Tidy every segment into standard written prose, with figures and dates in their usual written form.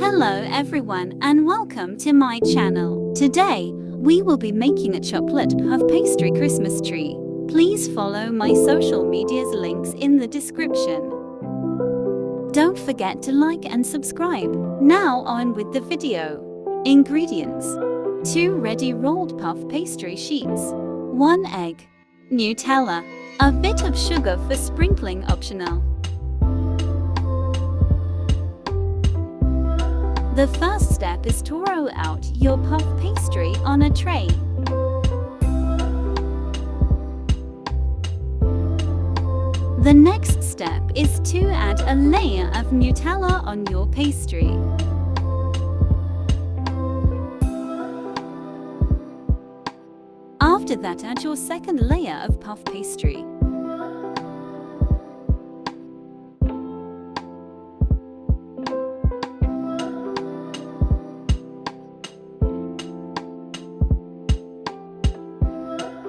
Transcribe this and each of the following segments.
Hello everyone and welcome to my channel. Today, we will be making a chocolate puff pastry Christmas tree. Please follow my social media's links in the description. Don't forget to like and subscribe. Now on with the video. Ingredients: 2 ready rolled puff pastry sheets, 1 egg, Nutella, a bit of sugar for sprinkling optional. The first step is to roll out your puff pastry on a tray. The next step is to add a layer of Nutella on your pastry. After that, add your second layer of puff pastry.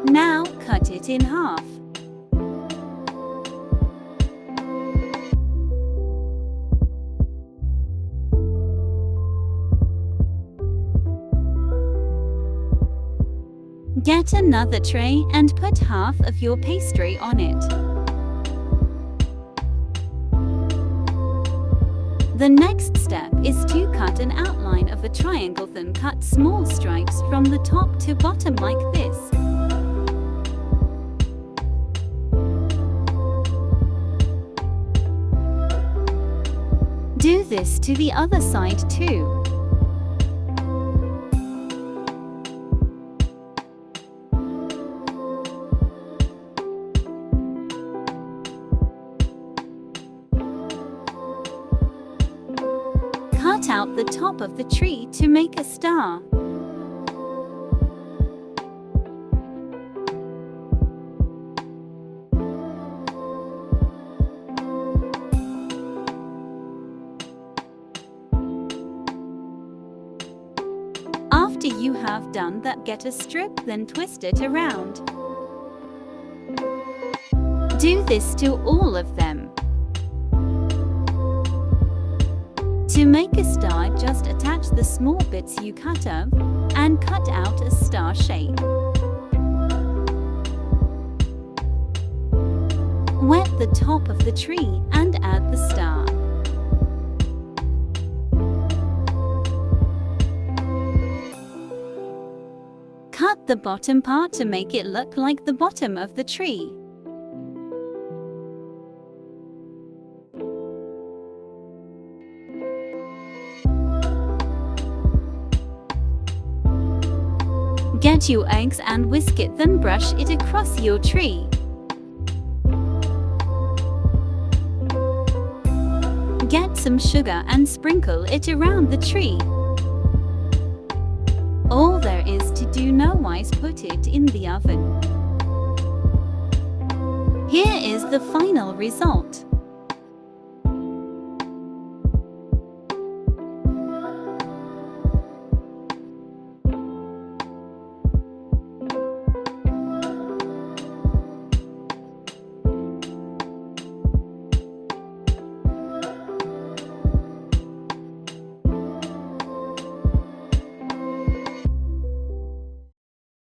Now cut it in half. Get another tray and put half of your pastry on it. The next step is to cut an outline of a triangle, then cut small stripes from the top to bottom like this. Do this to the other side too. Cut out the top of the tree to make a star. After you have done that, get a strip, then twist it around. Do this to all of them. To make a star, just attach the small bits you cut off and cut out a star shape. Wet the top of the tree and add the star. Cut the bottom part to make it look like the bottom of the tree. Get your eggs and whisk it, then brush it across your tree. Get some sugar and sprinkle it around the tree. All there is to do now is put it in the oven. Here is the final result.